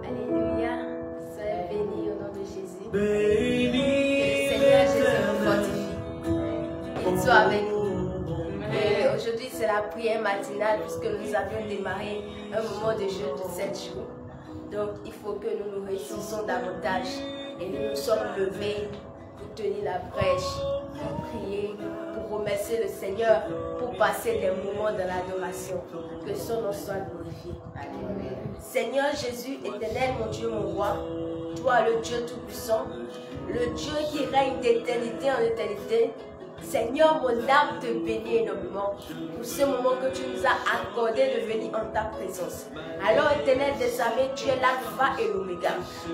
Alléluia. Soyez bénis au nom de Jésus. Que le Seigneur Jésus nous fortifie. Qu'il soit avec nous. Et aujourd'hui, c'est la prière matinale puisque nous avions démarré un moment de jeûne de 7 jours. Donc, il faut que nous nous réussissons davantage. Et nous nous sommes levés pour tenir la brèche, pour prier, pour remercier le Seigneur, pour passer des moments dans l'adoration. Que son nom soit glorifié. Amen. Seigneur Jésus, éternel, mon Dieu, mon roi, toi le Dieu tout-puissant, le Dieu qui règne d'éternité en éternité. Seigneur, mon âme te bénit énormément pour ce moment que tu nous as accordé de venir en ta présence. Alors, éternel des armées, tu es l'alpha et l'oméga.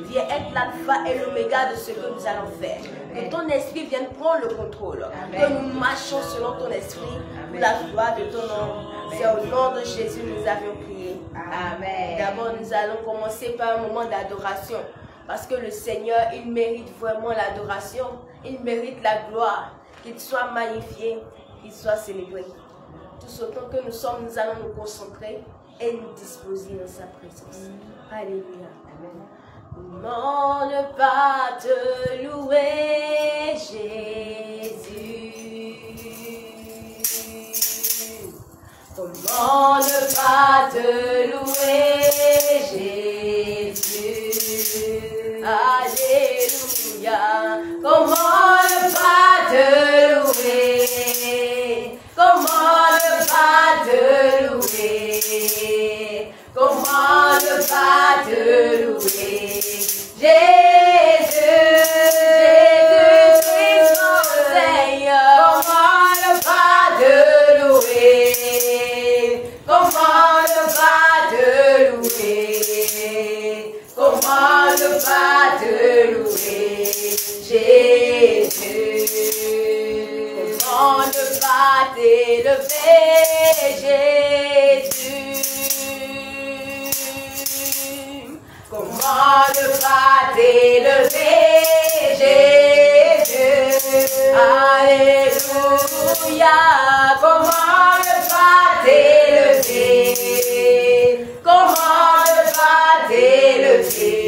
Viens être l'alpha et l'oméga de ce que nous allons faire. Que ton esprit vienne prendre le contrôle. Amen. Que nous marchions selon ton esprit pour la gloire de ton nom. C'est au nom de Jésus que nous avions prié. Amen. D'abord, nous allons commencer par un moment d'adoration. Parce que le Seigneur, il mérite vraiment l'adoration. Il mérite la gloire. Qu'il soit magnifié, qu'il soit célébré. Tout autant que nous sommes, nous allons nous concentrer et nous disposer dans sa présence. Alléluia. Comment ne pas te louer, Jésus? Comment ne pas te louer, Jésus? Alléluia. Comment ne pas te louer? Comment ne pas te louer? Comment ne pas te louer? Jésus, Jésus-Christ, mon Seigneur. Comment ne pas te louer? Comment ne pas te louer? Comment ne pas te louer? Jésus. Comment ne pas t'élever, Jésus? Comment ne pas t'élever, Jésus? Alléluia. Comment ne pas t'élever? Comment ne pas t'élever?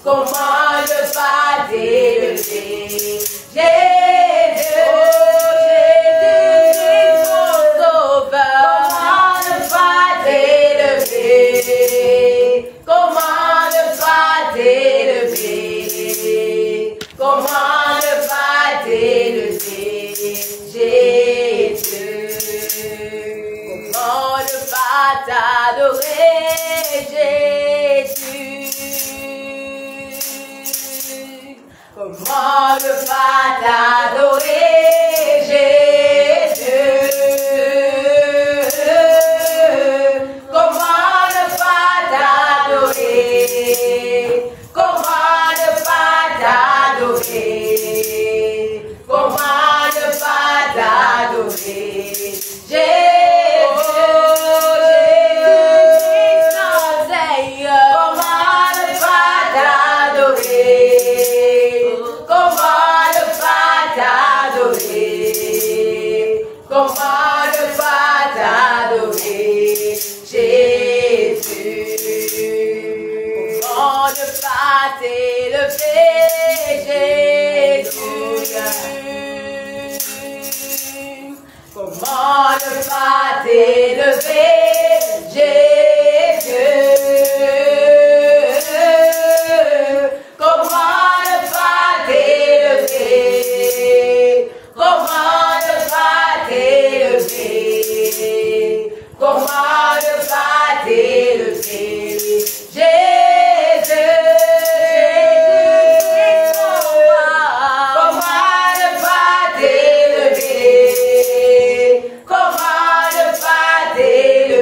Comment ne pas t'élever? Jésus, Jésus-Christ, mon sauveur. Comment ne pas t'élever? Comment ne pas t'élever? Comment ne pas t'élever? Jésus. Comment ne pas t'adorer, Jésus? Comment ne pas t'adorer, Jésus? Comment ne pas t'adorer? Comment ne pas t'adorer? Comment ne pas t'adorer? Jésus, Jésus-Christ, mon Seigneur. Comment ne pas t'adorer? Comment ne pas t'adorer? Comment ne pas t'adorer? Jésus. Comment ne pas t'élever, Jésus? Comment ne pas t'élever, Jésus? Comment ne pas t'élever? Comment ne pas t'élever? Comment ne pas t'élever? Jésus, Jésus-Christ, mon roi. Comment ne pas t'élever? Comment ne pas t'élever?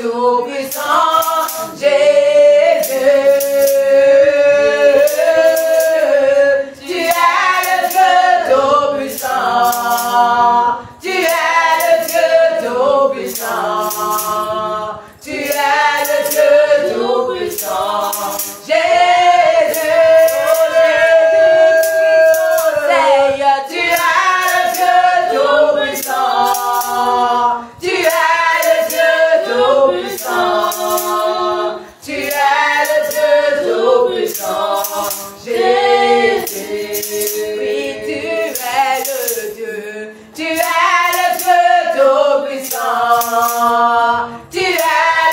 Tout-Puissant, Jésus. Tu es le Dieu Tout-Puissant. Tu es le Dieu Tout-Puissant. Tu es le Dieu Tout-Puissant. Jésus. Seigneur, tu es le Dieu Tout-Puissant. Tu es le Dieu Tout-Puissant. Tu es le Dieu Tout-Puissant. Jésus. Oui, tu es le Dieu. Tu es le Dieu Tout-Puissant. Tu es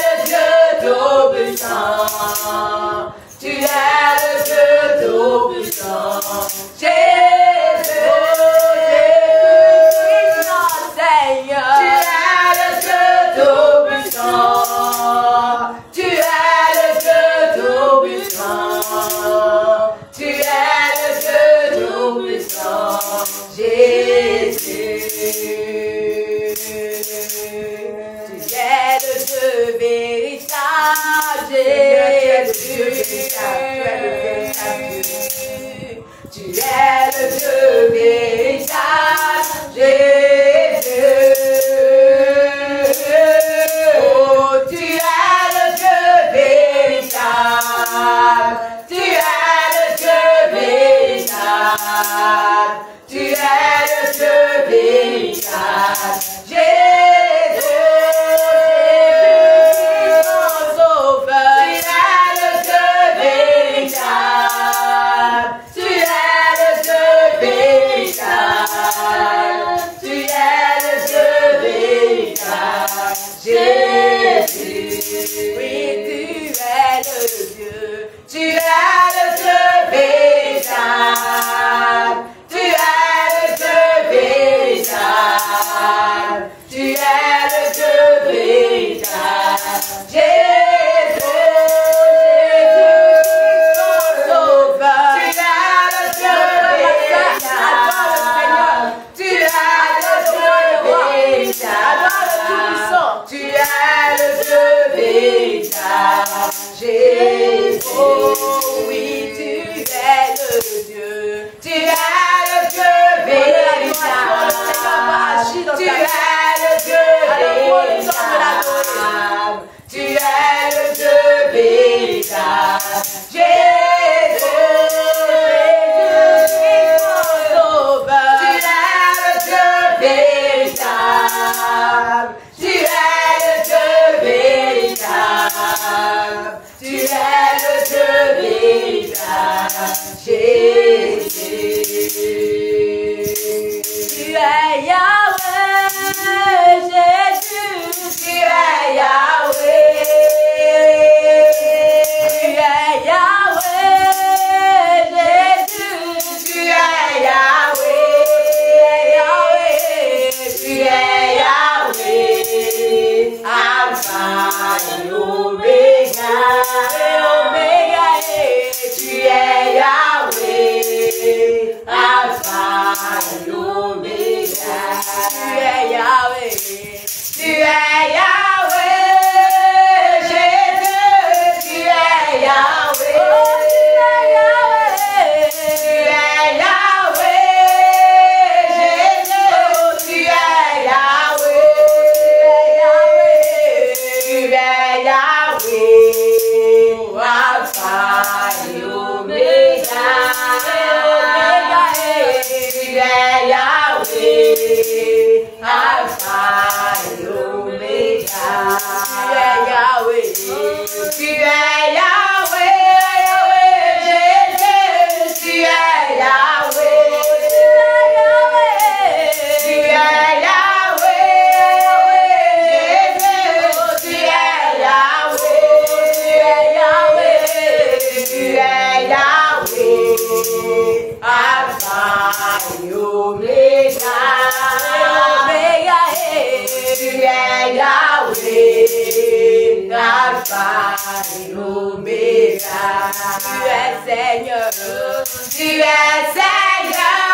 le Dieu Tout-Puissant. Tu es le Dieu Tout-Puissant. Jésus. Seigneur. Tu es le Dieu Tout-Puissant. Tu es le Dieu Tout-Puissant. Tu es le Dieu Tout-Puissant. Jésus. Tu es le Dieu véritable. Jésus. Tu es le Dieu véritable. Jésus. Oh, tu es le Dieu véritable. Tu es le Dieu véritable. Tu es le Dieu véritable. Jésus, mon sauveur. Tu es le Dieu véritable. Tu es le Dieu véritable. Tu es le Dieu véritable. Jésus, oui, tu es le Dieu. Tu es le Dieu véritable. Tu es le Dieu véritable. Tu es le Dieu véritable. Jésus, mon sauveur. Tu es le Dieu véritable. Tu es le Dieu véritable. Tu es le Dieu véritable. Jésus, oh oui, tu es le Dieu. Tu es le Dieu véritable. Tu es le Dieu véritable. Tu es le Dieu véritable. Jésus, mon sauveur. Tu es le Dieu véritable. Tu es le Dieu véritable. Tu es le Dieu véritable. Jésus. Tu es Yahweh, Jésus. Tu es Yahweh. Tu es Yahweh, Jésus. Tu es Yahweh, Yahweh. Tu es Yahweh, Alpha et Omega, Omega. Tu es Yahweh, Alpha et Omega. Tu es Yahweh. Tu es Yahweh, Jésus. Tu es Yahweh. Tu es Yahweh, Jésus. Tu es Yahweh. Tu es Yahweh, Alpha et Omega. Tu es Yahweh, Alpha et Omega. Tu es Yahweh. Tu es Yahweh, Jésus. Tu es Yahweh. Tu es Yahweh, Jésus. Tu es Yahweh. Tu es Yahweh, Alpha et Omega. Tu es Yahweh, Alpha et Omega. Tu es Seigneur. Tu es Seigneur,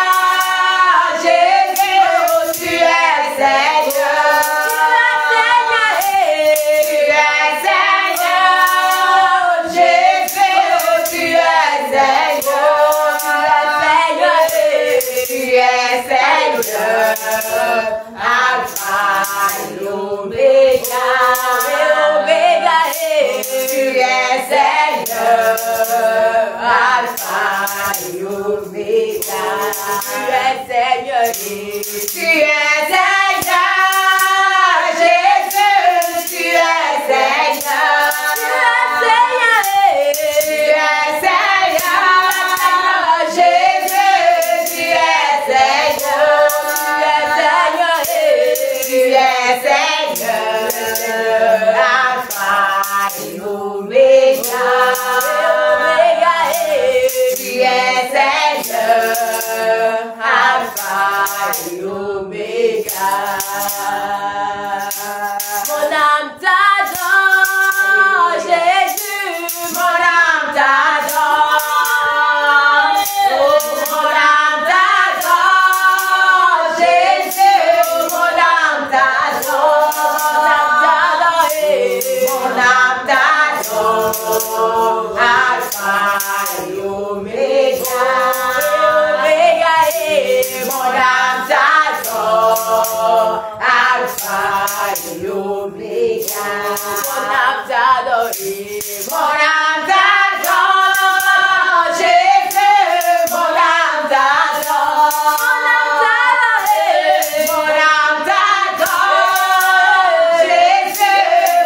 Jésus. Tu es Seigneur. Tu es et Oméga. Tu es Seigneur, tu es Seigneur, Jésus, tu es Seigneur, tu es Seigneur, Jésus, tu es Seigneur, tu es Seigneur, Alpha et Oméga, tu es Seigneur, Alpha et Oméga. Mon âme t'adore, Jésus, mon âme t'adore. Oh, mon âme t'adore, Jésus, mon âme t'adore. Mon âme t'adore, Alpha et Oméga. Mon âme t'adore, Alpha et Oméga. Mon âme t'adore, Jésus, mon âme t'adore. Mon âme t'adore, Jésus,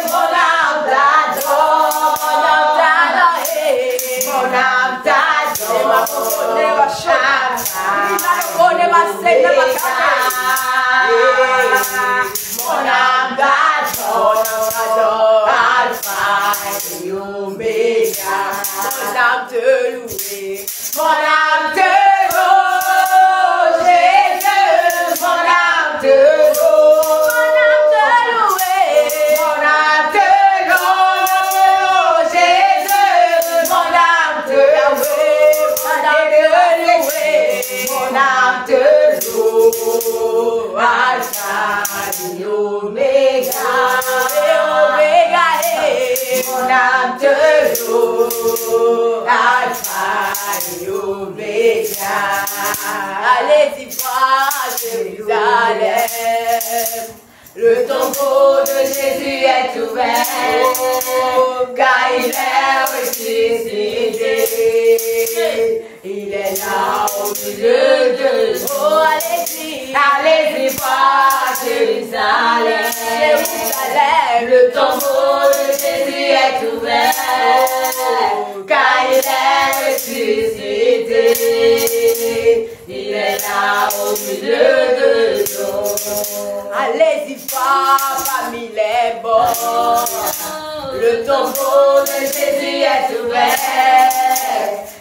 mon âme t'adore. Mon âme t'adore, mon âme t'adore, Alpha et Oméga. Mon âme te loue, mon âme te loue, Jésus, mon âme te loue, mon âme te loue, Jésus, mon âme te loue, mon âme te loue, Alpha et Oméga, mon âme te loue, Alpha et Oméga. Allez-y voir Jérusalem, le tombeau de Jésus est ouvert, car il est ressuscité. Il est là au milieu de nous. Oh, allez-y voir Jérusalem, le tombeau de Jésus est ouvert, car il est ressuscité. Il est là au milieu de nous. Allez-y voir parmi les bords, le tombeau de Jésus est ouvert,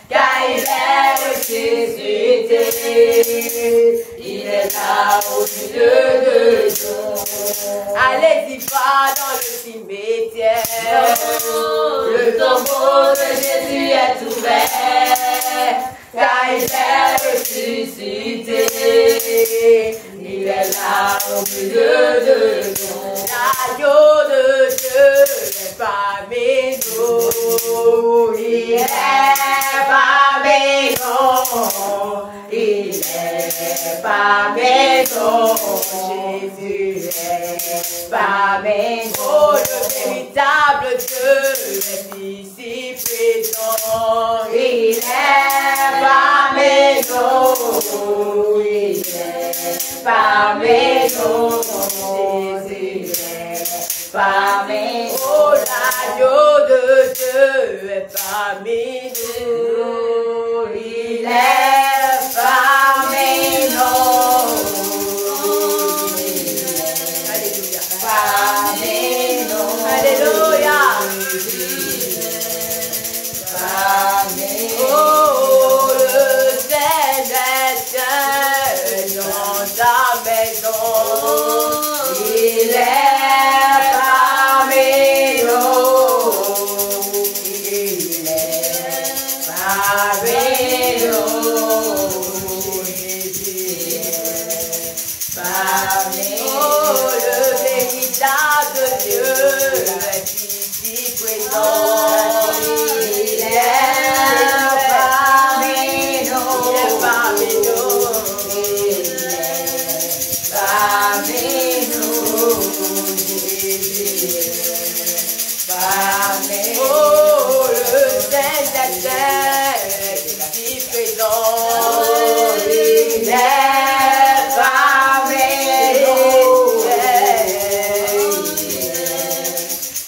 car il est ressuscité. Il est là au milieu de nous. Allez-y voir dans le cimetière, le tombeau de Jésus est ouvert, car il est ressuscité. Il est là au milieu de nous. L'agneau de Dieu est parmi nous. Il est parmi nous. Il est parmi nous. Jésus est parmi nous. Le véritable Dieu est ici présent. Il est parmi nous. Il est parmi nous. Jésus est parmi nous. Oh, l'agneau de Dieu est parmi nous. Il est parmi nous. Alléluia. Parmi nous. Alléluia. Parmi nous. Oh, le Seigneur dans ta maison. Il est parmi nous. Il est parmi nous. Parmi nous. Oh, le véritable Dieu est ici présent. Il est parmi nous. Il est parmi nous. Il est parmi nous. Parmi nous. Oh, le Saint-Esprit est ici présent. Il est parmi nous.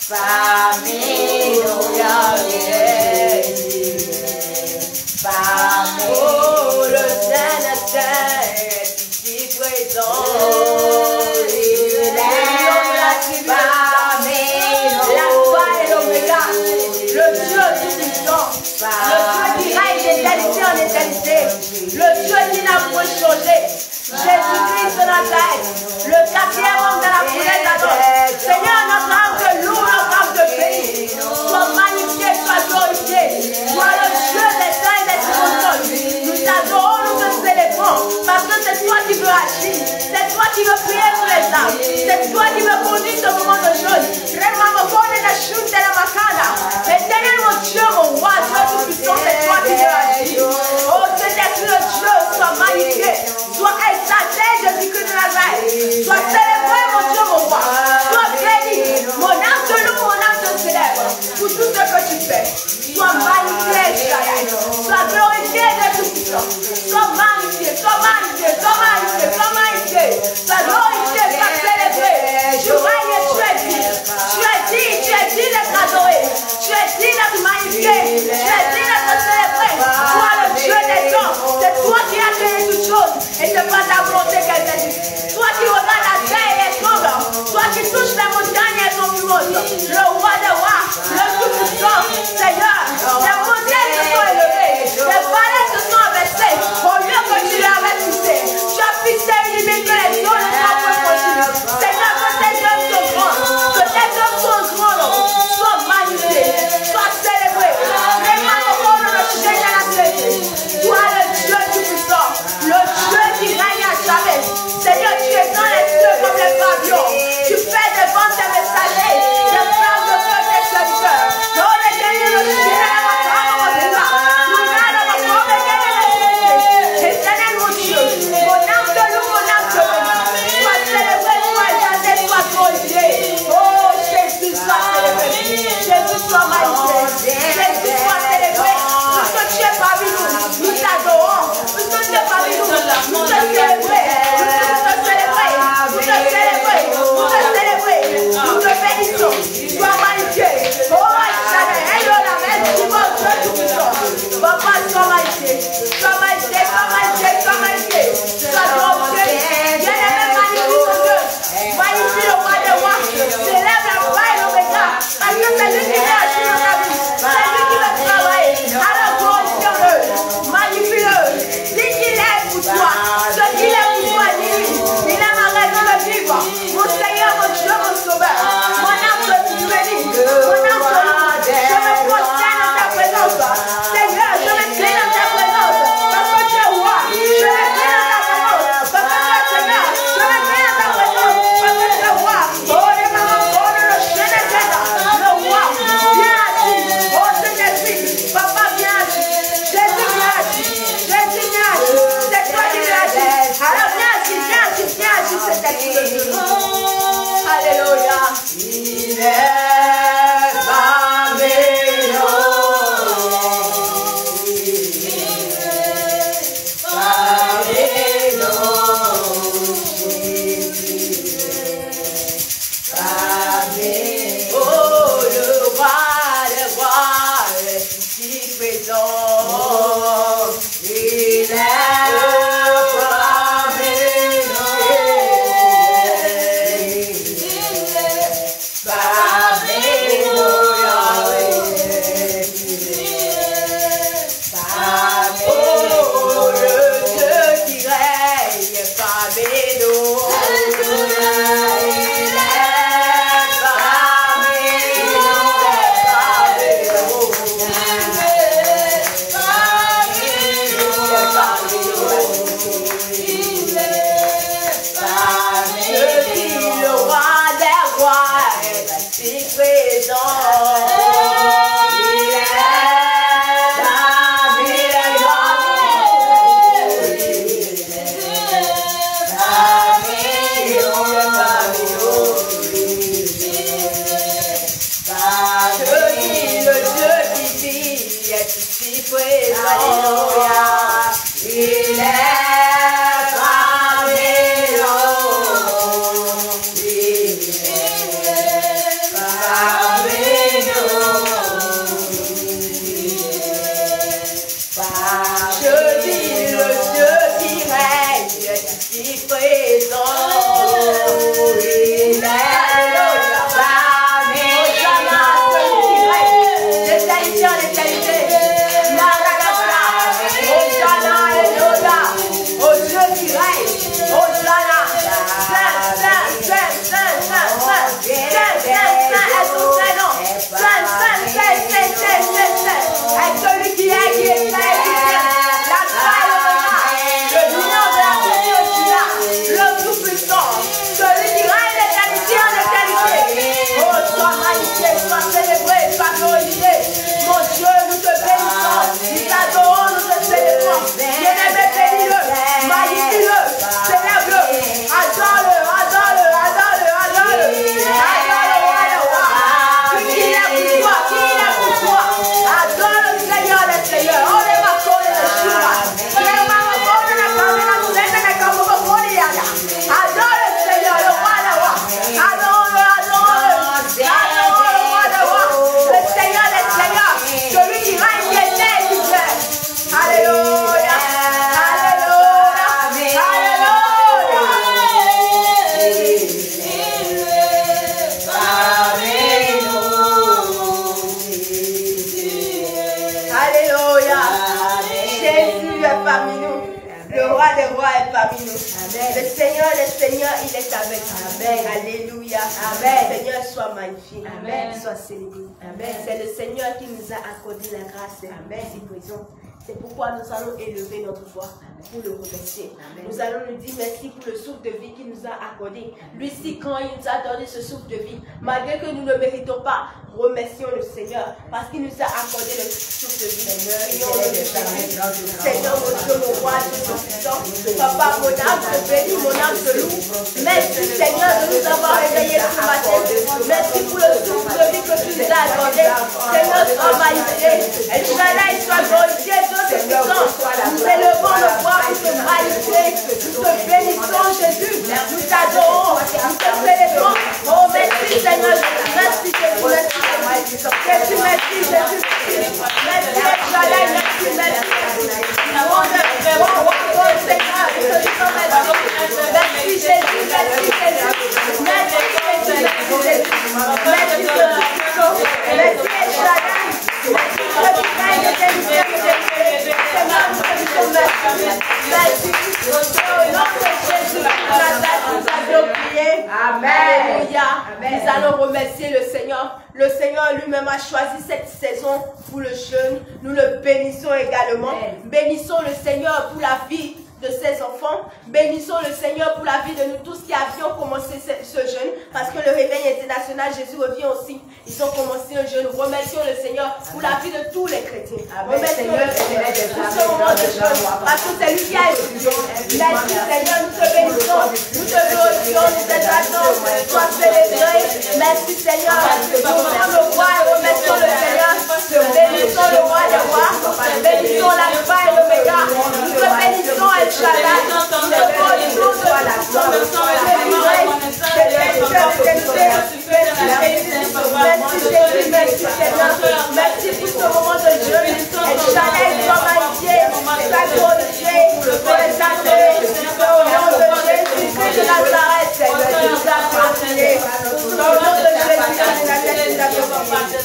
Parmi nous, Yahweh. Parmi nous, le Saint-Saint est ici présent. Il est parmi nous. L'alpha et l'oméga, le Dieu tout-puissant, le Dieu qui règne d'éternité en éternité, le Dieu qui n'a point changé, Jésus-Christ de Nazareth, le 4e homme de la foulée d'Adam. Seigneur, notre âme de loup, notre âme de pays, sois magnifié, sois glorifié, sois le Dieu des saints et des circonstances. Nous t'adorons, nous te célébrons, parce que c'est toi qui veux agir, c'est toi qui veux prier pour les âmes, c'est toi qui veux conduire ce moment de choses. Éternel, mon Dieu, mon roi, Dieu tout-puissant, c'est toi qui veux agir. Oh, Saint-Esprit, le Dieu, sois magnifié, sois exalté, Jésus-Christ de Nazareth, sois célébré, mon Dieu, mon roi, sois béni, mon âme te loue, mon âme te célèbre, pour tout ce que tu fais. Sois magnifié, Israël, sois glorifié, Dieu tout-puissant, sois magnifié, sois magnifié, sois magnifié, sois magnifié, sois glorifié, sois célébré. Tu règnes et tu es dit, d'être adoré, tu es dit d'être magnifié, tu es dit d'être célébré. Toi, le Dieu des temps, c'est toi qui as créé toutes choses et c'est pas ta volonté qu'elle t'existe. Toi qui regardes la terre et elle tremble, toi qui touches les montagnes et elles sont plus hautes. Le roi des rois, le tout-puissant, Seigneur, les montagnes se sont élevées, les vallées se sont abaissées, au lieu que tu les avais fixées. Tu as fixé une limite que les eaux ne soient pas continues. Seigneur, que tes œuvres sont grandes, que tes œuvres sont grandes, sois magnifié, sois célébré. Toi, le Dieu tout-puissant, le Dieu qui règne à jamais. Seigneur, tu es dans les cieux comme les pavillons. Tu fais devant tes messagers des flammes de feu tes serviteurs. Éternel, mon Dieu, mon âme de loup, mon âme de béni. Sois célébré, sois exalté, sois glorifié. Oh, Jésus, sois célébré. Jésus, sois magnifié. Jésus, sois célébré. Puisque tu es parmi nous, nous t'adorons. Puisque tu es parmi nous, nous te célébrons. Nous te célébrons. Nous te bénissons. Nous te bénissons. Sois magnifié. Oh, Éternel, aide-la même, tu vas Dieu tout-puissant. Papa, sois magnifié. Sois magnifié, sois magnifié, sois magnifié. Sois glorifié. Bien-aimé, magnifie ton Dieu. Magnifie le roi des rois. Célèbre l'alpha et l'oméga. Parce que c'est lui qui veut agir dans ta vie. C'est lui qui veut travailler. Alors glorifie-le. Magnifie-le. Dis qu'il est pour toi. Ce qu'il est pour toi, dis-lui. Il est ma raison de vivre. Mon Seigneur, mon Dieu, mon Sauveur. Mon âme te bénit. Mon âme te loue. Je me prosterne dans ta présence. Seigneur, je m'incline dans ta présence. Parce que tu es roi. Je m'incline dans ta présence. Parce que tu es Seigneur. Je m'incline dans ta présence. Parce que tu es roi. Oh, les mamans, oh, le chien des têtes. Le roi, viens agir. Oh, Saint-Esprit, Papa, viens agir. Jésus, viens agir. Jésus, viens agir. C'est toi qui viens agir. Alors, viens agir, viens agir, viens agir. C'est ta qui le Dieu. Alléluia. Il est parmi le Dieu qui vit est ici présent. Alléluia. roi des rois est parmi nous. Amen. Le Seigneur des seigneurs, il est avec nous. Amen. Alléluia. Amen. Le Seigneur soit magnifié. Amen. Soit célébré. Amen. C'est le Seigneur qui nous a accordé la grâce ici présente. C'est pourquoi nous allons élever notre voix pour le remercier. Amen. Nous allons lui dire merci pour le souffle de vie qu'il nous a accordé. Lui, si quand il nous a donné ce souffle de vie, malgré que nous ne méritons pas, remercions le Seigneur parce qu'il nous a accordé le souffle de vie. Seigneur, mon Dieu, mon roi, Dieu tout-puissant, Papa, mon âme te bénit, mon âme te loue. Merci Seigneur de nous avoir réveillés ce matin. Merci pour le souffle de vie que tu nous as accordé. Seigneur, sois magnifié. El Shaddai, sois glorifié. Nous élevons le voix pour te magnifier. Nous te bénissons, Jésus. Nous t'adorons. Nous te célébrons. Oh, merci, Seigneur. Merci, Jésus. Merci, Jésus. Merci, Jésus. Merci, El Shaddai. Merci, merci. Merci, Jésus. Merci, Jésus. Merci, Jésus. Merci, El Shaddai. Amen. Nous allons remercier le Seigneur. Le Seigneur lui-même a choisi cette saison pour le jeûne. Nous le bénissons également. Bénissons le Seigneur pour la vie de ses enfants. Bénissons le Seigneur pour la vie de nous tous qui avions commencé ce jeûne, parce que le réveil international, Jésus revient aussi. Ils ont commencé un jeûne. Remercions le Seigneur pour la vie de tous les chrétiens. Remercions le Seigneur pour ce moment de jeûne, parce que c'est lui qui a étudié. Merci Seigneur, nous te bénissons, nous te glorifions, nous t'exaltons, sois célébré. Merci Seigneur, nous rendons le roi et remercions le Seigneur. Bénissons le roi des rois, bénissons l'alpha et l'oméga. Nous te bénissons El Shaddai, nous te bénissons de la merci pour ce moment de jeûne. El Shaddai, sois magnifié, sois glorifié, sois exalté. Au nom de Jésus-Christ de Nazareth, Seigneur, tu nous as pardonné. Au nom de Jésus-Christ de Nazareth, tu nous as pardonné.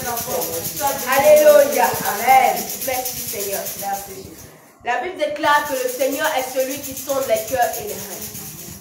Alléluia. Amen. Merci Seigneur. La Bible déclare que le Seigneur est celui qui sonde les cœurs et les reins.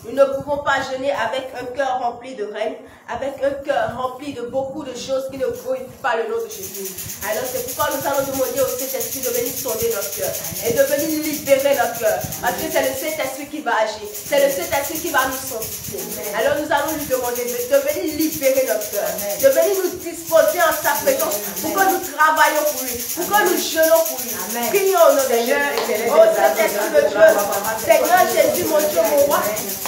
Nous ne pouvons pas jeûner avec un cœur rempli de haine, avec un cœur rempli de beaucoup de choses qui ne glorifient pas le nom de Jésus. Alors c'est pourquoi nous allons demander au Saint-Esprit de venir sonder notre cœur et de venir libérer notre cœur. Parce que c'est le Saint-Esprit qui va agir. C'est le Saint-Esprit qui va nous sanctifier. Alors nous allons lui demander de venir libérer notre cœur, de venir nous disposer en sa présence pour que nous travaillions pour lui, pour que nous jeûnons pour lui. Prions au nom de Jésus. Oh Saint-Esprit de Dieu, Seigneur Jésus, mon Dieu, mon roi.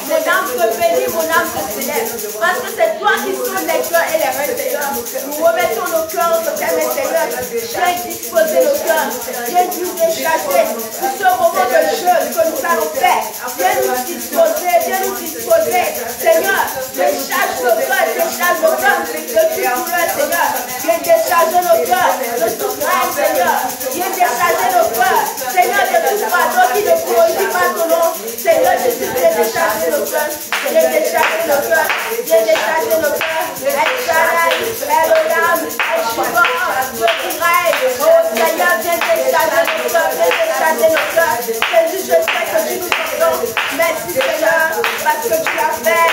Mon âme te bénit, mon âme te célèbre. Parce que c'est toi qui sondes les cœurs et les reins, Seigneur. Nous remettons nos cœurs entre tes mains, Seigneur. Viens disposer nos cœurs. Viens nous décharger pour ce moment de jeûne que nous allons faire. Viens nous disposer, viens nous disposer. Seigneur, décharge nos cœurs, décharge nos cœurs de toute douleur, Seigneur. Viens décharger nos cœurs de toute rage, Seigneur. Viens décharger nos cœurs, Seigneur, de tout fardeau qui ne glorifie pas ton nom. Seigneur, Jésus, viens décharger nos cœurs. Viens décharger nos cœurs. Viens décharger nos cœurs. El Shaddai, Elohim, El Shiva, Dieu qui règne. Oh Seigneur, viens décharger nos cœurs. Viens décharger nos cœurs. Jésus, je sais que tu nous entends. Merci Seigneur, parce que tu l'as fait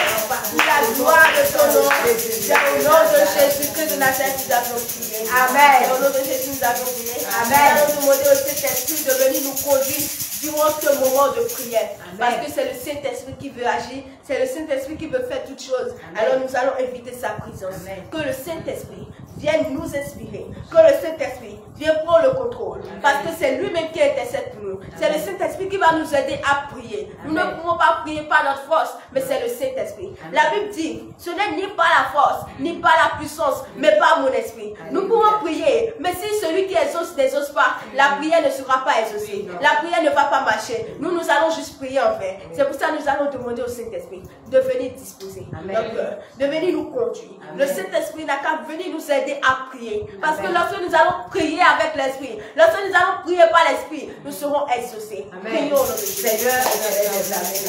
pour la gloire de ton nom. C'est au nom de Jésus-Christ de Nazareth que nous avons prié. Amen. Au nom de Jésus, nous avons prié. Amen. Nous allons demander au Saint-Esprit de venir nous conduire durant ce moment de prière. Amen. Parce que c'est le Saint-Esprit qui veut agir, c'est le Saint-Esprit qui veut faire toutes choses. Amen. Alors nous allons inviter sa présence. Amen. Que le Saint-Esprit vienne nous inspirer, que le Saint-Esprit vienne prendre le contrôle. Amen. Parce que c'est lui-même qui intercède pour nous. C'est le Saint-Esprit qui va nous aider à prier. Amen. Nous ne pouvons pas prier par notre force, mais c'est le Saint-Esprit. La Bible dit, ce n'est ni par la force, ni par la puissance, mais par mon esprit. Amen. Nous pouvons prier, mais si celui qui exauce n'exauce pas, la prière ne sera pas exaucée. La prière ne va pas marcher. Nous allons juste prier en fait. C'est pour ça que nous allons demander au Saint-Esprit de venir disposer notre cœur, de venir nous conduire. Amen. Le Saint-Esprit n'a qu'à venir nous aider à prier. Parce que lorsque nous allons prier avec l'Esprit, lorsque nous allons prier par l'Esprit, nous serons exaucés. Prions au nom de Seigneur.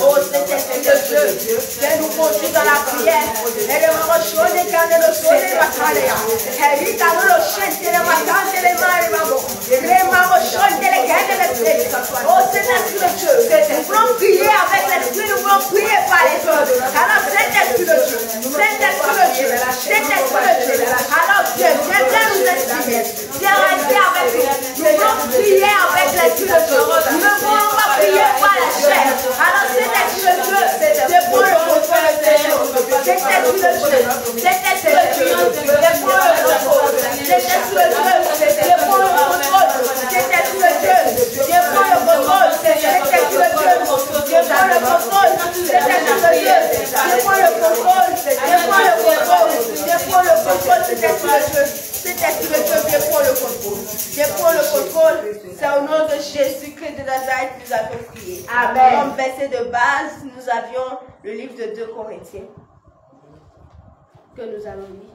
Oh Saint-Esprit de Dieu, viens nous conduire dans la prière. Oh Saint-Esprit de Dieu, nous voulons prier avec l'Esprit, nous voulons prier par les autres. Alors Saint-Esprit de Dieu, Saint-Esprit de Dieu, Saint-Esprit de Dieu. Alors Dieu, viens nous exprimer, viens rester avec nous. Nous voulons prier avec l'Esprit de Dieu. Nous ne voulons pas prier par la chair. Alors Saint-Esprit de Dieu, je prends le contrôle de ces choses. Saint-Esprit de Dieu, Saint-Esprit de Dieu, je prends le contrôle. Saint-Esprit de Dieu, je prends le contrôle. Saint-Esprit de Dieu, je prends le contrôle. Saint-Esprit de Dieu, je prends le contrôle. Saint-Esprit de Dieu, je prends le contrôle. Je prends le contrôle. Je prends le contrôle. Saint-Esprit de Dieu, Saint-Esprit de Dieu, je prends le contrôle. Je prends le contrôle. C'est au nom de Jésus-Christ de Nazareth que nous avons prié. Amen. Comme verset de base, nous avions le livre de 2 Corinthiens que nous allons lire.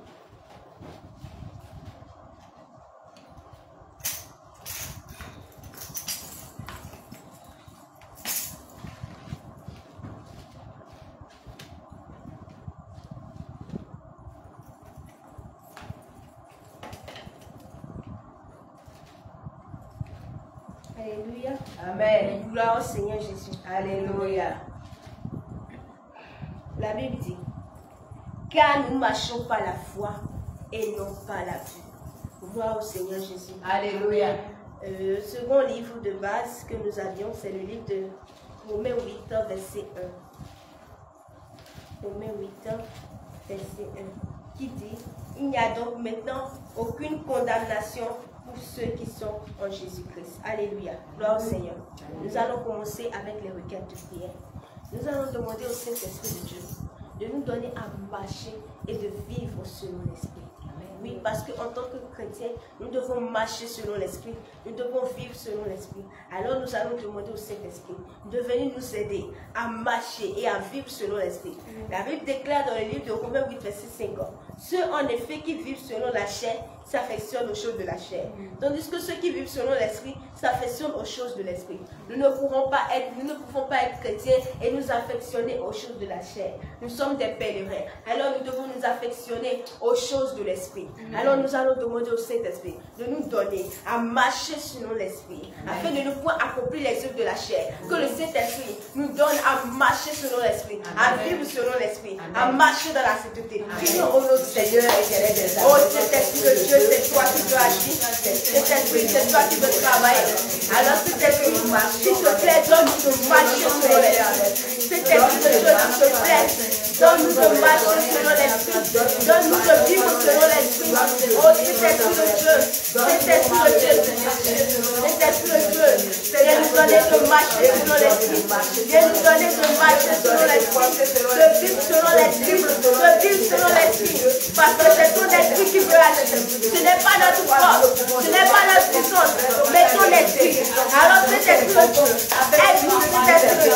Alléluia. Amen. Gloire au Seigneur Jésus. Alléluia. La Bible dit, car nous marchons par la foi et non par la vue. Gloire au Seigneur Jésus. Alléluia. Le second livre de base que nous avions, c'est le livre de Romains 8, verset 1. Romains 8, verset 1, qui dit, il n'y a donc maintenant aucune condamnation pour ceux qui sont en Jésus-Christ. Alléluia. Gloire au Seigneur. Nous allons commencer avec les requêtes de prière. Nous allons demander au Saint-Esprit de Dieu de nous donner à marcher et de vivre selon l'Esprit. Oui, parce qu'en tant que chrétiens, nous devons marcher selon l'Esprit. Nous devons vivre selon l'Esprit. Alors nous allons demander au Saint-Esprit de venir nous aider à marcher et à vivre selon l'Esprit. La Bible déclare dans le livre de Romains 8, verset 50. Ceux en effet qui vivent selon la chair s'affectionnent aux choses de la chair. Tandis que ceux qui vivent selon l'Esprit s'affectionnent aux choses de l'Esprit. Nous ne pouvons pas être chrétiens et nous affectionner aux choses de la chair. Nous sommes des pèlerins. Alors nous devons nous affectionner aux choses de l'Esprit. Alors nous allons demander au Saint-Esprit de nous donner à marcher selon l'Esprit, afin de nous pouvoir accomplir les œuvres de la chair. Que le Saint-Esprit nous donne à marcher selon l'Esprit, à vivre selon l'Esprit, à marcher dans la sainteté. Prions au nom du Seigneur éternel des âmes. Oh Saint-Esprit de Dieu, c'est toi qui veux agir. Saint-Esprit, c'est toi qui veux travailler. Alors Saint-Esprit, s'il te plaît, donne-nous de marcher selon l'Esprit. Saint-Esprit de Dieu, s'il te plaît, donne-nous de marcher selon l'Esprit. Donne-nous de vivre selon l'Esprit. Oh Saint-Esprit de Dieu, Saint-Esprit de Dieu, Saint-Esprit de Dieu, viens nous donner de marcher selon l'Esprit. Viens nous donner de marcher selon l'Esprit. De vivre selon l'Esprit. De vivre selon l'Esprit. Parce que c'est ton esprit qui veut agir. Ce n'est pas notre force, ce n'est pas notre puissance, mais ton esprit. Alors Saint-Esprit de Dieu, aide-nous Saint-Esprit de Dieu.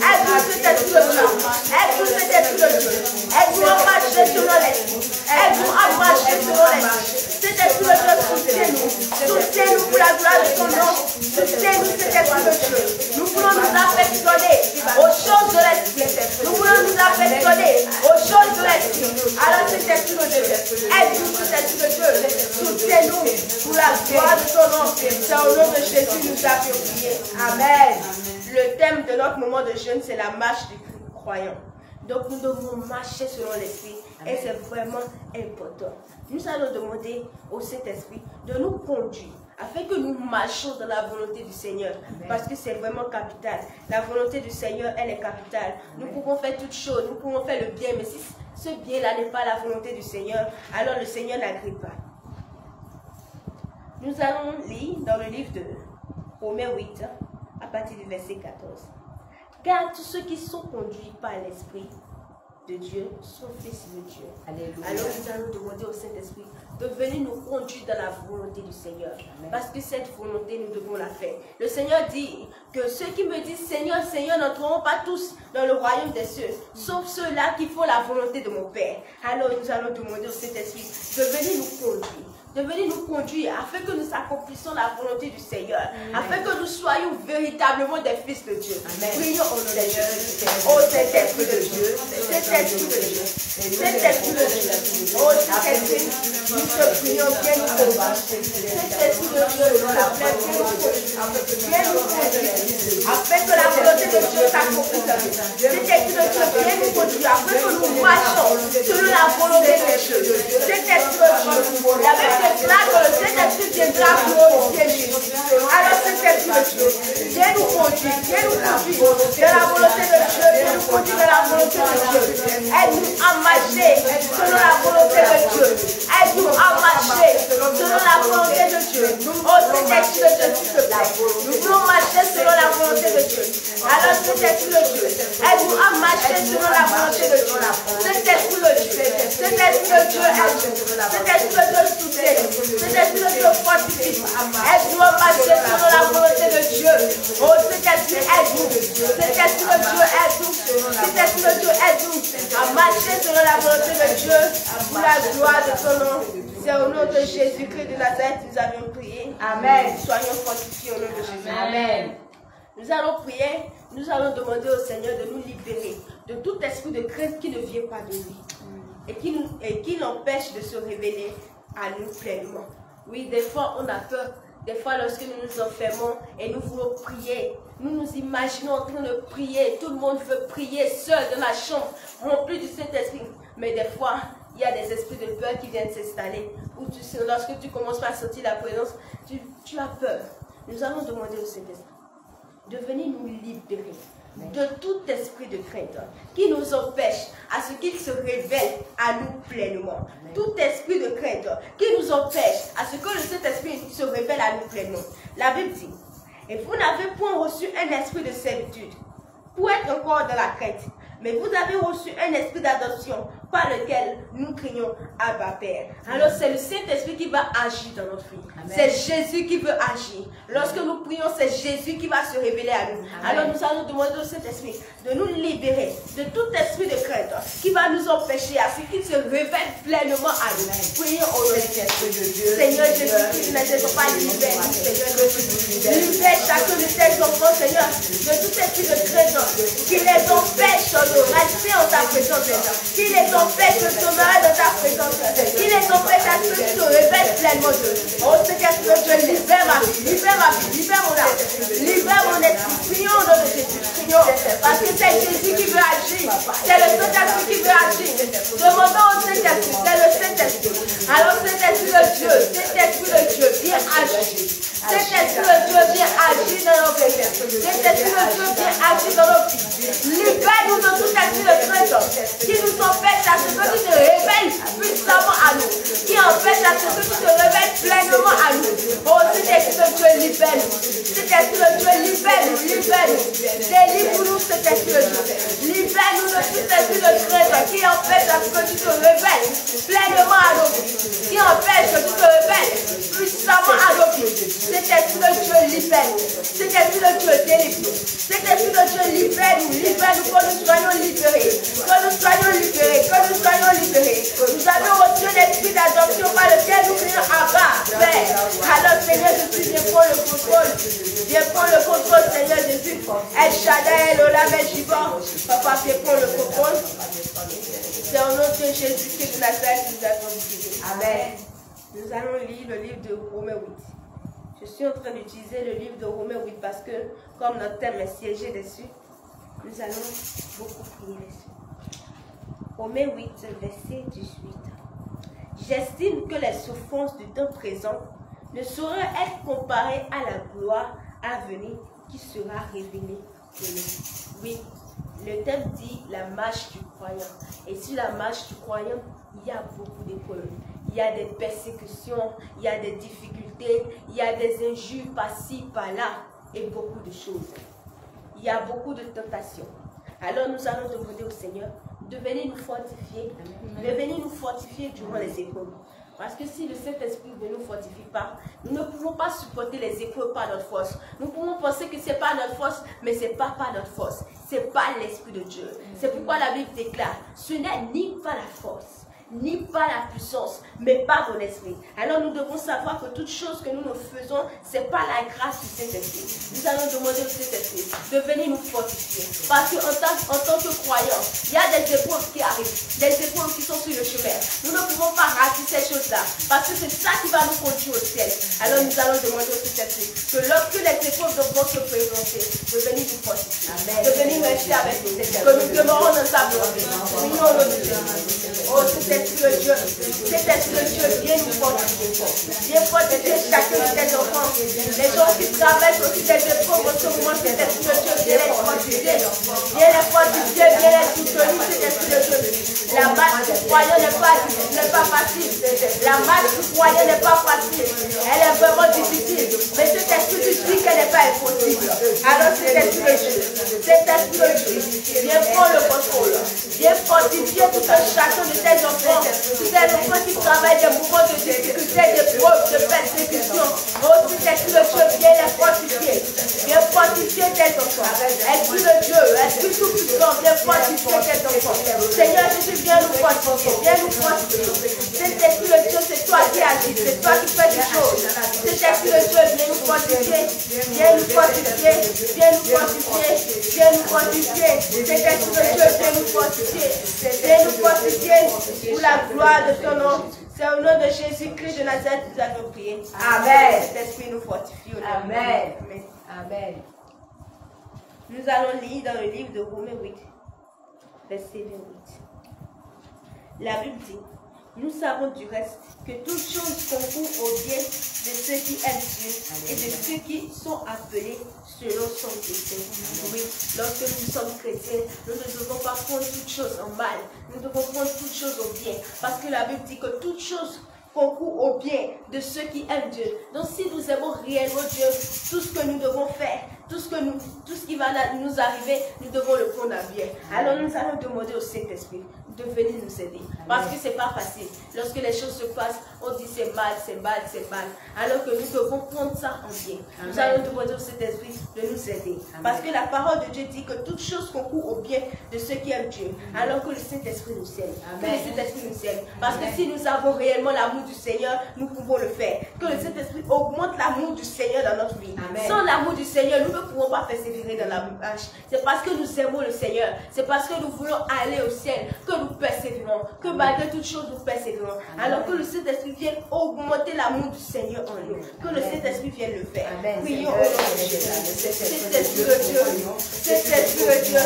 Aide-nous Saint-Esprit de Dieu. Aide-nous Saint-Esprit de Dieu. Aide-nous à marcher selon l'Esprit. Aide-nous à marcher selon l'Esprit. Saint-Esprit de Dieu, soutiens-nous. Soutiens-nous pour la gloire de ton nom. Soutiens-nous Saint-Esprit de Dieu. Nous voulons nous affectionner aux choses de l'Esprit. Nous voulons nous affectionner aux choses de l'Esprit. Alors Saint-Esprit de Dieu, aide-nous Saint-Esprit de Dieu. Soutiens-nous pour la gloire de ton nom. C'est au nom de Jésus que nous avons prié. Amen. Le thème de notre moment de jeûne, c'est la marche du croyant. Donc nous devons marcher selon l'Esprit et c'est vraiment important. Nous allons demander au Saint-Esprit de nous conduire afin que nous marchions dans la volonté du Seigneur. Parce que c'est vraiment capital. La volonté du Seigneur, elle est capitale. Nous pouvons faire toutes choses, nous pouvons faire le bien, mais si ce bien-là n'est pas la volonté du Seigneur, alors le Seigneur n'agrée pas. Nous allons lire dans le livre de Romains 8, à partir du verset 14. Car tous ceux qui sont conduits par l'Esprit de Dieu sont fils de Dieu. Alléluia. Alors nous allons demander au Saint-Esprit de venir nous conduire dans la volonté du Seigneur. Amen. Parce que cette volonté, nous devons la faire. Le Seigneur dit que ceux qui me disent Seigneur, Seigneur, n'entreront pas tous dans le royaume des cieux, sauf ceux-là qui font la volonté de mon Père. Alors nous allons demander au Saint-Esprit de venir nous conduire. de venir nous conduire afin que nous accomplissions la volonté du Seigneur, afin que nous soyons véritablement des fils de Dieu. Prions au nom de Jésus. Oh Saint-Esprit de Dieu, Saint-Esprit de Dieu, Saint-Esprit de Dieu, oh Saint-Esprit, nous te prions, viens nous conduire. Saint-Esprit de Dieu, nous t'appelons, viens nous conduire, afin que la volonté de Dieu s'accomplisse. Saint-Esprit de Dieu, viens nous conduire, afin que nous marchions selon la volonté de Dieu. Saint-Esprit de Dieu, la même déclare que le Saint-Esprit viendra glorifier Jésus. Alors Saint-Esprit de Dieu, viens nous conduire de la volonté de Dieu, viens nous conduire de la volonté de Dieu. Aide-nous à marcher selon la volonté de Dieu. Aide-nous à marcher selon la volonté de Dieu. Oh Saint-Esprit de Dieu, s'il te plaît. Nous voulons marcher selon la volonté de Dieu. Alors Saint-Esprit de Dieu, aide-nous à marcher selon la volonté de Dieu. Saint-Esprit de Dieu, Saint-Esprit de Dieu, aide-nous. Saint-Esprit de Dieu, soutiens. Saint-Esprit de Dieu, fortifie. Aide-nous à marcher selon la volonté de Dieu. Oh Saint-Esprit, aide-nous. Saint-Esprit de Dieu, aide-nous. Saint-Esprit de Dieu, aide-nous à marcher selon la volonté de Dieu pour la gloire de ton nom. C'est au nom de Jésus-Christ de Nazareth que nous avions prié. Amen. Soyons fortifiés au nom de Jésus. Amen. Nous allons prier, nous allons demander au Seigneur de nous libérer de tout esprit de crainte qui ne vient pas de lui et qui l'empêche de se révéler à nous pleinement. Oui, des fois on a peur. Des fois, lorsque nous nous enfermons et nous voulons prier, nous nous imaginons en train de prier. Tout le monde veut prier seul dans la chambre, rempli du Saint-Esprit. Mais des fois, il y a des esprits de peur qui viennent s'installer. Où lorsque tu commences à sentir la présence, tu as peur. Nous allons demander au Saint-Esprit de venir nous libérer de tout esprit de crainte qui nous empêche à ce qu'il se révèle à nous pleinement. Tout esprit de crainte qui nous empêche à ce que le Saint-Esprit se révèle à nous pleinement. La Bible dit, et vous n'avez point reçu un esprit de servitude pour être encore dans la crainte, mais vous avez reçu un esprit d'adoption par lequel nous crions Abba Père. Alors c'est le Saint-Esprit qui va agir dans notre vie. C'est Jésus qui veut agir. Lorsque nous prions, c'est Jésus qui va se révéler à nous. Amen. Alors nous allons demander au Saint-Esprit de nous libérer de tout esprit de crainte qui va nous empêcher à ce qu'il se révèle pleinement à nous. Prions au nom de Dieu. Seigneur Jésus, ne laissons pas libérer, Seigneur Jésus. Libère chacun de tes enfants, Seigneur, de tout esprit de crainte qui les empêche de rester en ta présence, qui les empêche de demeurer dans ta présence, qui les empêche à ce qu'ils se révèlent pleinement de nous. Oh Seigneur, Dieu, libère ma vie, libère ma vie, libère mon âme, libère mon esprit. Prions au nom de Jésus, prions, parce que c'est Jésus qui veut agir, c'est le Saint-Esprit qui veut agir. Demandons au Saint-Esprit, c'est le Saint-Esprit. Alors Saint-Esprit de Dieu, Saint-Esprit de Dieu, viens agir. Saint-Esprit de Dieu, viens agir dans nos vies. Saint-Esprit de Dieu, viens agir dans nos vies. Libère-nous de tout esprit de crainte qui nous empêche à ce que tu te révèles puissamment à nous, qui empêche à ce que tu te révèles pleinement à nous. Oh, Saint-Esprit de Dieu, libère-nous. Saint-Esprit de Dieu, libère-nous, libère-nous. Délivre-nous, Saint-Esprit de Dieu. Libère-nous de tout esprit de crainte qui empêche à ce que tu te révèles pleinement à nous, qui empêche que tu te révèles puissamment à nos vies. Saint-Esprit de Dieu, libère-nous. Saint-Esprit de Dieu, délivre-nous. Saint-Esprit de Dieu, libère-nous, libère-nous, que nous soyons libérés, que nous soyons libérés, que nous soyons libérés. Nous avons reçu l'esprit d'adoption par lequel nous crions Abba, Père. Alors Seigneur Jésus, viens prendre le contrôle. Viens prendre le contrôle, Seigneur Jésus. El Shaddai, Elohim, El Jibor. Papa, viens prendre le contrôle. C'est au nom de Jésus que Nazareth nous avons dit. Amen. Nous allons lire le livre de Romains 8. Je suis en train d'utiliser le livre de Romains 8 parce que, comme notre thème est siégé dessus, nous allons beaucoup prier dessus. Romains 8, verset 18. J'estime que les souffrances du temps présent ne sauraient être comparées à la gloire à venir qui sera révélée pour nous. Oui, le thème dit la marche du croyant. Et sur la marche du croyant, il y a beaucoup d'épreuves. Il y a des persécutions, il y a des difficultés, il y a des injures par-ci, par-là, et beaucoup de choses. Il y a beaucoup de tentations. Alors nous allons demander au Seigneur de venir nous fortifier, de venir nous fortifier durant les épreuves. Parce que si le Saint-Esprit ne nous fortifie pas, nous ne pouvons pas supporter les épreuves par notre force. Nous pouvons penser que ce n'est pas notre force, mais ce n'est pas par notre force. Ce n'est pas l'Esprit de Dieu. C'est pourquoi la Bible déclare, ce n'est ni par la force, ni par la puissance, mais par mon esprit. Alors nous devons savoir que toute chose que nous faisons, c'est par la grâce du Saint-Esprit. Nous allons demander au Saint-Esprit de venir nous fortifier. Parce qu'en tant que croyants, il y a des épreuves qui arrivent, des épreuves qui sont sur le chemin. Nous ne pouvons pas rater ces choses-là, parce que c'est ça qui va nous conduire au ciel. Alors nous allons demander au Saint-Esprit que lorsque les épreuves vont se présenter, de venir nous fortifier, de venir nous rester avec nous, que nous demeurons dans sa gloire. Oui, au nom de Jésus. Oh, Saint-Esprit de Dieu, Saint-Esprit de Dieu, viens nous fortifier. Viens fortifier chacun de tes enfants. Les gens qui travaillent aussi des épreuves en ce moment, Saint-Esprit de Dieu, viens les fortifier. Viens les fortifier, viens les soutenir, Saint-Esprit de Dieu. La marche du croyant n'est pas facile. La marche du croyant n'est pas facile. Elle est vraiment difficile. Mais Saint-Esprit te dit qu'elle n'est pas impossible. Alors Saint-Esprit de Dieu, Saint-Esprit de Dieu, viens prendre le contrôle. Viens fortifier tout un chacun de tes enfants. Tous tes enfants qui travaillent des mouvements de difficulté, d'épreuves, de persécution. Oh, Saint-Esprit de Dieu, viens les fortifier. Viens fortifier tes enfants. Esprit de Dieu, Esprit tout-puissant, viens fortifier tes enfants. Seigneur Jésus, viens nous fortifier. Viens nous fortifier. Saint-Esprit de Dieu, c'est toi qui agis. C'est toi qui fais des choses. Saint-Esprit de Dieu, viens nous fortifier. Viens nous fortifier. Viens nous fortifier. Viens nous fortifier. Saint-Esprit de Dieu, viens nous fortifier. Viens nous fortifier pour la gloire de ton nom. C'est au nom de Jésus-Christ de Nazareth que nous avons prié. Amen. L'Esprit nous fortifie. Amen. Amen. Nous allons lire dans le livre de Romains 8, verset 28. La Bible dit: nous savons du reste que toute chose concourt au bien de ceux qui aiment Dieu et de ceux qui sont appelés selon son dessein. Oui, lorsque nous sommes chrétiens, nous ne devons pas prendre toute chose en mal. Nous devons prendre toute chose au bien. Parce que la Bible dit que toute chose concourt au bien de ceux qui aiment Dieu. Donc si nous aimons réellement Dieu, tout ce que nous devons faire, tout ce qui va nous arriver, nous devons le prendre à bien. Alors nous allons demander au Saint-Esprit de venir nous aider. Parce que ce n'est pas facile. Lorsque les choses se passent, on dit c'est mal, c'est mal, c'est mal. Alors que nous devons prendre ça en bien. Nous allons demander au Saint-Esprit de nous aider. Parce que la parole de Dieu dit que toute chose concourt au bien de ceux qui aiment Dieu. Alors que le Saint-Esprit nous aime. Que le Saint-Esprit nous aime. Parce que si nous avons réellement l'amour du Seigneur, nous pouvons le faire. Que le Saint-Esprit augmente l'amour du Seigneur dans notre vie. Sans l'amour du Seigneur, nous ne pouvons pas persévérer dans la marche. C'est parce que nous aimons le Seigneur. C'est parce que nous voulons aller au ciel que nous persévérons. Que malgré toutes choses, nous persévérons. Alors que le Saint-Esprit vienne augmenter l'amour du Seigneur en nous. Que le Saint-Esprit vienne le faire. Prions au nom de Jésus. Saint-Esprit de Dieu, Saint-Esprit de Dieu,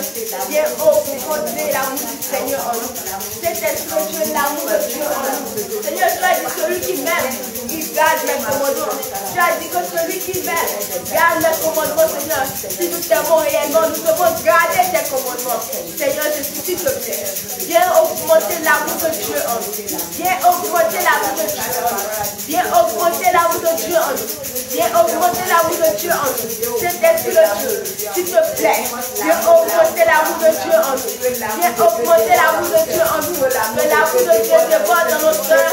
viens augmenter l'amour du Seigneur en nous. Saint-Esprit de Dieu, l'amour de Dieu en nous. Seigneur, tu as dit celui qui m'aime, il garde mes commandements. Tu as dit que celui qui m'aime, garde mes commandements, Seigneur. Si nous t'aimons réellement, nous devons garder tes commandements. Seigneur Jésus, s'il te plaît, viens augmenter l'amour de Dieu en nous. Viens augmenter l'amour de Dieu en nous. Viens augmenter l'amour de Dieu en nous. Viens augmenter l'amour de Dieu en nous. Saint-Esprit de Dieu, s'il te plaît, viens augmenter l'amour de Dieu en nous. Viens augmenter l'amour de Dieu en nous. Que l'amour de Dieu se voit dans nos cœurs.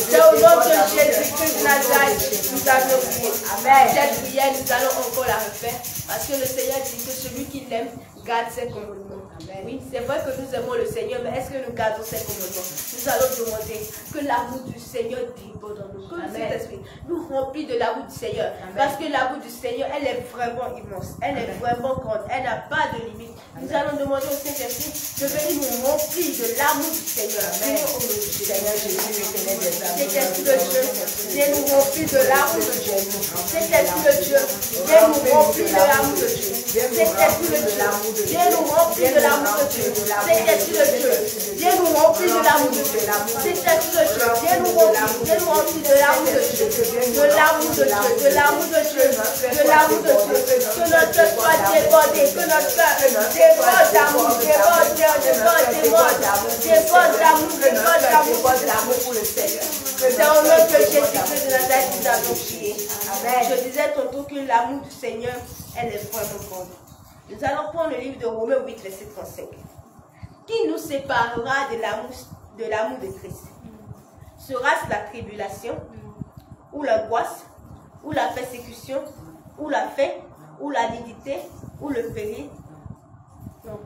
C'est au nom de Jésus-Christ de Nazareth, nous allons prier. Amen. Cette prière, nous allons encore la refaire. Parce que le Seigneur dit que celui qui l'aime garde ses commandements. Amen. Oui, c'est vrai que nous aimons le Seigneur, mais est-ce que nous gardons ses commandements? Nous allons demander que l'amour du Seigneur déborde dans nous. Que le Saint-Esprit nous remplit de l'amour du Seigneur. Amen. Parce que l'amour du Seigneur, elle est vraiment immense. Elle est vraiment grande. Elle n'a pas de limite. Nous allons demander au Saint-Esprit de venir nous remplir de l'amour du Seigneur. Amen. Seigneur Jésus, Saint-Esprit de Dieu, viens nous remplir de l'amour de Dieu. Saint-Esprit de Dieu, viens nous remplir de l'amour de Dieu. Saint-Esprit de Dieu, viens nous remplir de l'amour de Dieu. Saint-Esprit de Dieu, viens nous remplir de l'amour de Dieu. Saint-Esprit de Dieu, viens nous remplir de l'amour de Dieu. De l'amour de Dieu, de l'amour de Dieu, de l'amour de Dieu. Que notre cœur soit débordé, que notre cœur déborde d'amour, déborde d'amour pour le Seigneur. C'est au nom de Jésus-Christ de Nazareth que nous avons prié. Je disais tantôt que l'amour du Seigneur, elle est vraiment grande. Nous allons prendre le livre de Romains 8, verset 35. Qui nous séparera de l'amour de Christ? Sera-ce la tribulation, ou l'angoisse, ou la persécution, ou la faim, ou la nudité, ou le péril? Non.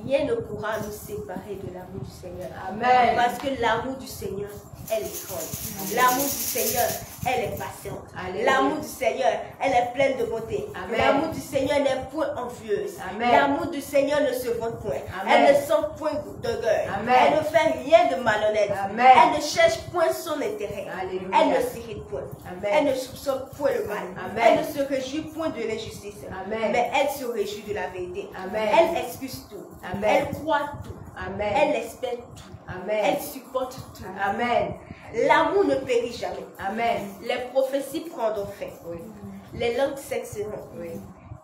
rien ne pourra nous séparer de l'amour du Seigneur. Amen. Parce que l'amour du Seigneur, elle est grande. L'amour du Seigneur, elle est patiente. L'amour du Seigneur, elle est pleine de beauté. L'amour du Seigneur n'est point envieuse. L'amour du Seigneur ne se vante point. Elle ne sent point d'orgueil. Elle ne fait rien de malhonnête. Elle ne cherche point son intérêt. Elle ne s'irrite point. Elle ne soupçonne point le mal. Elle ne se réjouit point de l'injustice. Mais elle se réjouit de la vérité. Elle excuse tout. Elle croit tout. Elle espère tout. Elle supporte tout. L'amour ne périt jamais. Les prophéties prendront fin. Les langues cesseront.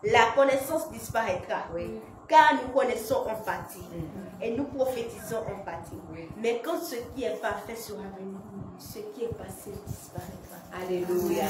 La connaissance disparaîtra. Car nous connaissons en partie. Et nous prophétisons en partie. Mais quand ce qui est parfait sera venu, ce qui est passé disparaîtra. Alléluia.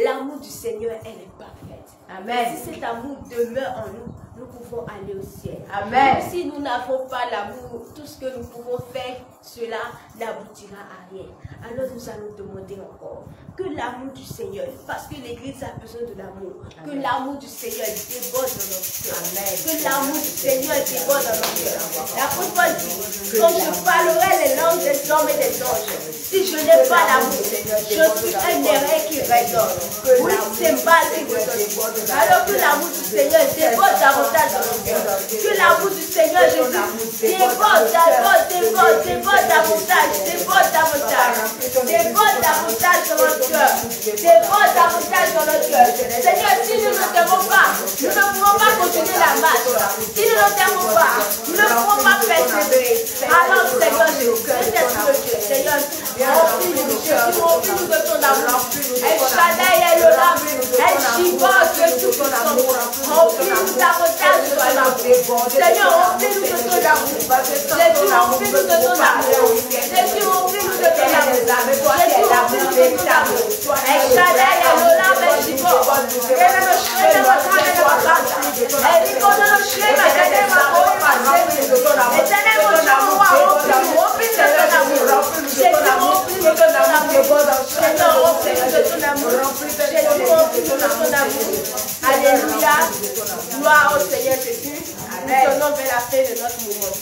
L'amour du Seigneur, elle est parfaite. Amen. Si cet amour demeure en nous, nous pouvons aller au ciel. Amen. Si nous n'avons pas l'amour, tout ce que nous pouvons faire, cela n'aboutira à rien. Alors nous allons demander encore que l'amour du Seigneur, parce que l'Église a besoin de l'amour, que l'amour du Seigneur déborde dans notre cœur. Que l'amour du Seigneur déborde dans notre cœur. L'apôtre Paul dit, quand je parlerai les langues des hommes et des anges, si je n'ai pas l'amour, je suis un erreur qui résonne. Oui, c'est mal qui résonne. Alors que l'amour du Seigneur déborde davantage dans notre cœur. Que l'amour du Seigneur, Jésus, déborde davantage. Déborde davantage dans notre cœur. Déborde davantage dans notre cœur. Seigneur, si nous ne t'aimons pas, nous ne pouvons pas continuer la marche. Si nous ne t'aimons pas, nous ne pouvons pas persévérer. Alors, Seigneur, Seigneur, remplis-nous de ton amour. El Shaddai est le lame. El Shiva, Dieu tout-puissant. Remplis-nous davantage de ton amour. Seigneur, remplis-nous de ton amour. Jésus, remplis-nous de ton amour. Jésus, remplis-nous de ton amour. Jésus, remplis-nous de ton amour. El Shaddai est le lame. El Shiva. Alléluia. Gloire au Seigneur Jésus. Nous tenons vers la fin de notre mouvement.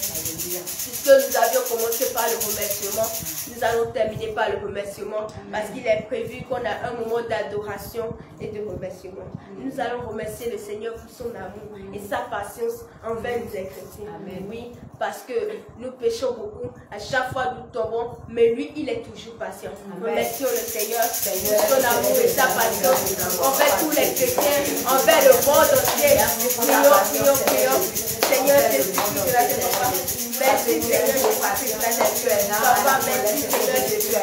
Puisque nous avions commencé par le remerciement, nous allons terminer par le remerciement parce qu'il est prévu qu'on a un moment d'adoration et de remerciement. Nous allons remercier le Seigneur pour son amour et sa patience envers nous les chrétiens. Oui, parce que nous péchons beaucoup, à chaque fois nous tombons, mais lui, il est toujours patient. Remercions le Seigneur pour son amour et sa patience envers tous les chrétiens, envers le monde entier. Prions. Seigneur Jésus, merci Seigneur Jésus, papa, merci Seigneur Jésus,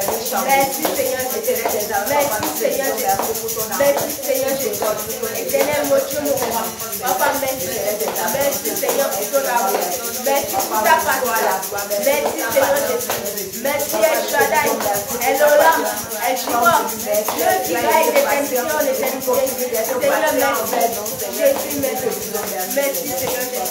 merci Seigneur Jésus, merci Seigneur Jésus, merci Seigneur Jésus, éternel mon Dieu, mon roi, papa, merci Seigneur pour ton amour, merci pour ta patience, merci Seigneur Jésus, merci El Shaddai, Elohim, El Shiva, Dieu qui règne des permissions, des éternités, Seigneur merci, Jésus merci Seigneur Jésus.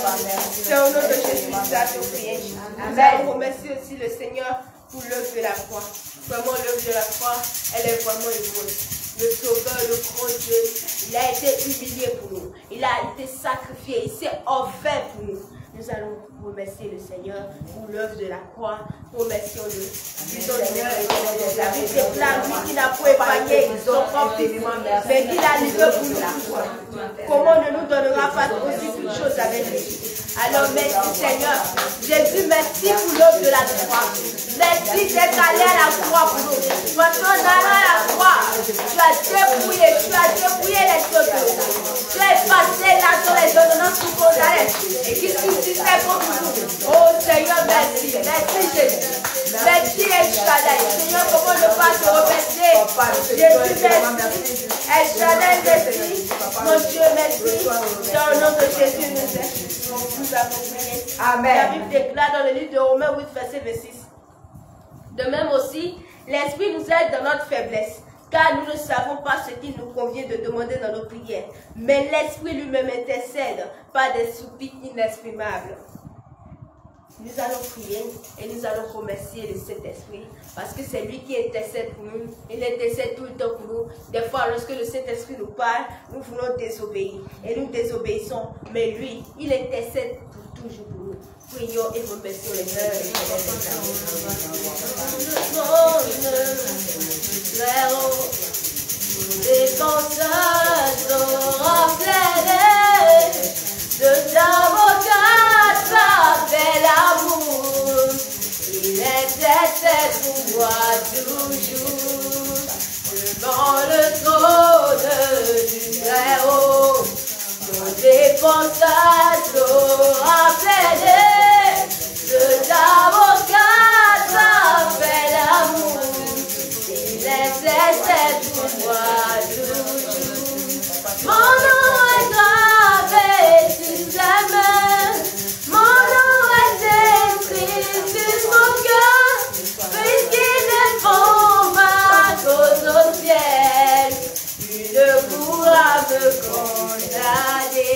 C'est au nom de Jésus que nous avons prié. Nous allons remercier aussi le Seigneur pour l'œuvre de la croix. Vraiment, l'œuvre de la croix, elle est vraiment heureuse. Le Sauveur, le grand Dieu, il a été humilié pour nous. Il a été sacrifié. Il s'est offert pour nous. Nous allons remercier le Seigneur pour l'œuvre de la croix. Remercions-le. La vie déclare, lui qui n'a pas épargné son propre fils, mais qui l'a livré pour nous. Comment ne nous donnera pas aussi toutes choses avec lui? Alors merci Seigneur. Jésus, merci pour l'œuvre de la croix. Merci d'être allé à la croix pour nous. Maintenant, en allant à la croix, tu as dépouillé les choses. Tu as effacé là sur les ordonnances pour qu'on arrête. Et qui subsistait contre nous. Oh Seigneur, merci. Merci Jésus. Merci El Shaddai. Seigneur, comment ne pas te remercier? Jésus, merci. El Shaddai, merci. Mon Dieu, merci. Dans le nom de Jésus, nous avons prié. Amen. La Bible déclare dans le livre de Romains 8, verset 26. De même aussi, l'Esprit nous aide dans notre faiblesse, car nous ne savons pas ce qu'il nous convient de demander dans nos prières. Mais l'Esprit lui-même intercède par des soupirs inexprimables. Nous allons prier et nous allons remercier le Saint-Esprit parce que c'est lui qui intercède pour nous. Il intercède tout le temps pour nous. Des fois, lorsque le Saint-Esprit nous parle, nous voulons désobéir et nous désobéissons. Mais lui, il intercède pour toujours pour nous. Prions et remercions les Seigneurs. Les pensées seront pleines de ta vocale, fait l'amour. Il intercède pour moi toujours devant le trône du Très-Haut. Des pensées seront pleines de ta vocale, fait l'amour. Il intercède pour moi toujours. Mon nom est gravé sur ta main, mon nom est écrit sur mon cœur, puisqu'il défend ma cause au ciel. Tu ne pourras me condamner,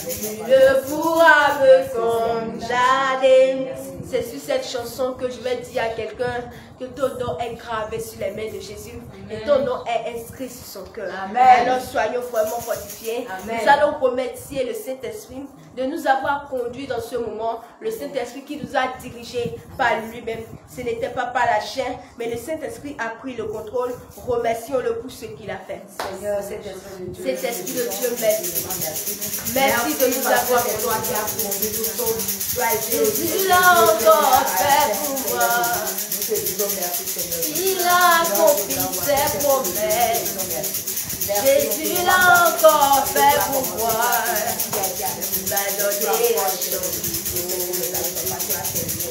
tu ne pourras me condamner. C'est sur cette chanson que je vais dire à quelqu'un que ton nom est gravé sur les mains de Jésus. Amen. Et ton nom est inscrit sur son cœur. Alors soyons vraiment fortifiés. Amen. Nous allons remercier le Saint-Esprit de nous avoir conduits dans ce moment. Le Saint-Esprit qui nous a dirigés par lui-même. Ce n'était pas par la chair, mais le Saint-Esprit a pris le contrôle. Remercions-le pour ce qu'il a fait. Seigneur, Saint-Esprit de Dieu, merci. Merci de nous avoir conduits. Jésus l'a encore fait pour moi. Il a accompli ses promesses. Jésus l'a encore fait pour moi. Il m'a donné un chance.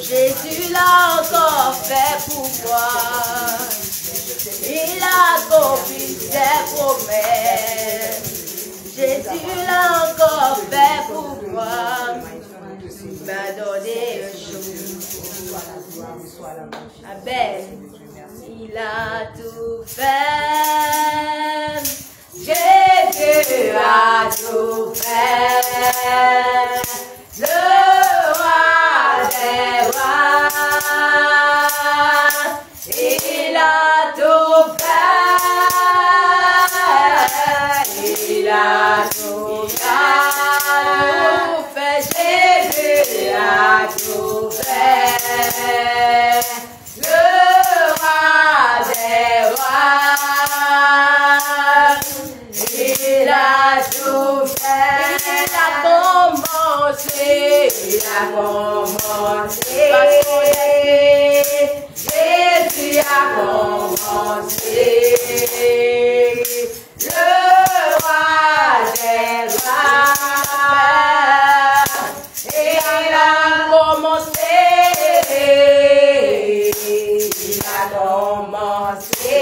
Jésus l'a encore fait pour moi. Il a accompli ses promesses. Jésus l'a encore fait pour moi. Il m'a donné un chance. Amen. Il a tout fait. Jésus a tout fait. Le roi des rois. Il a tout fait. Il a tout fait. Jésus a tout fait. Le roi des rois. Il a tout fait. Il a commencé. Il a commencé. Jésus a commencé. Le roi des rois. Il a commencé. Il a commencé.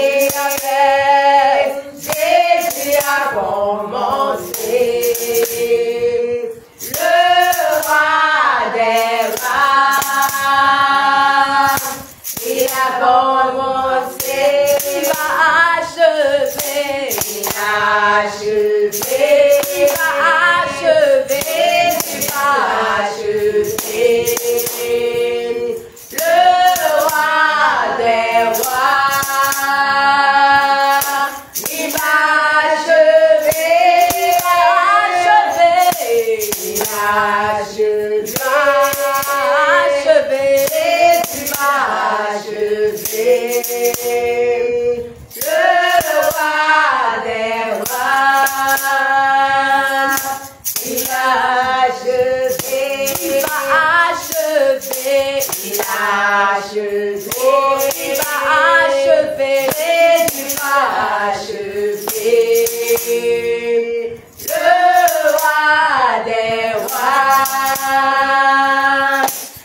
Jésus a commencé. Le roi des rois. Il a commencé. Il va achever. Il a achevé. Il va achever. Il va achever. Le roi des rois. Il va achever. Il va achever. Il va achever. Tu vas achever. Le roi des rois. Il va achever. Il va achever. Il a achevé. Il va achever. Tu vas achever. Le roi des rois.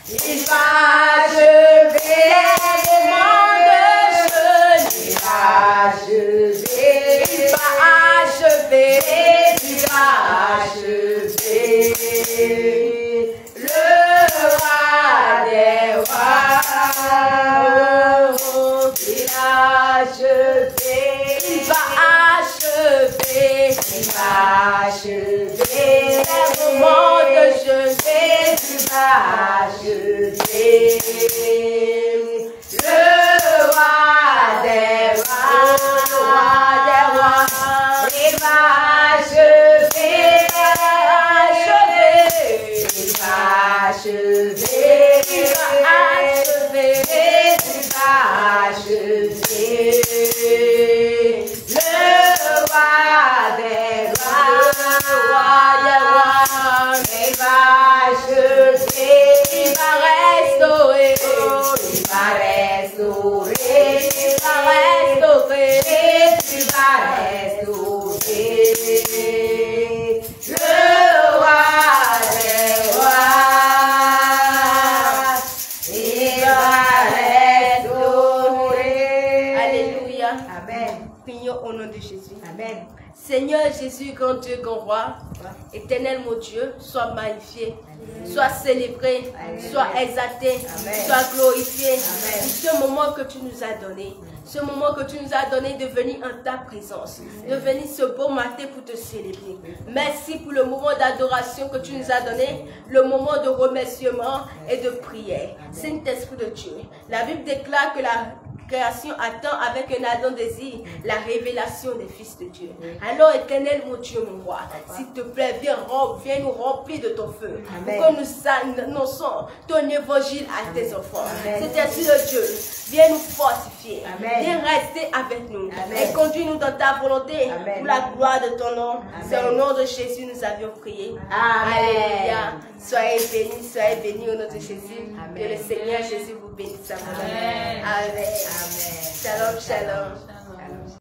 Il va achever. Les moments de jeûne. Il va achever. Il va achever. Tu vas achever. Le roi des rois. Il a achevé. Il va achever. Il va achever. Les moments de jeûne. Tu vas achever. Le roi des rois. Il va achever. Il va va restaurer. Le roi des rois, il va restaurer. Alléluia. Amen. Prions au nom de Jésus. Amen. Seigneur Jésus, grand Dieu, grand roi, éternel mon Dieu, sois magnifié, sois célébré, sois exalté, sois glorifié. Ce moment que tu nous as donné, ce moment que tu nous as donné de venir en ta présence, de venir ce beau matin pour te célébrer. Merci pour le moment d'adoration que tu nous as donné, le moment de remerciement et de prière. Saint-Esprit de Dieu, la Bible déclare que la création attend avec un ardent désir la révélation des fils de Dieu. Alors, éternel mon Dieu, mon roi, s'il te plaît, viens nous remplir de ton feu. Pour que nous annonçons ton évangile à tes enfants. C'est ainsi de Dieu. Viens nous fortifier. Viens rester avec nous. Et conduis-nous dans ta volonté pour la gloire de ton nom. C'est au nom de Jésus nous avions prié. Alléluia. Soyez bénis au nom de Jésus. Que le Seigneur Jésus vous bénisse. Amen. Amen. Shalom, shalom.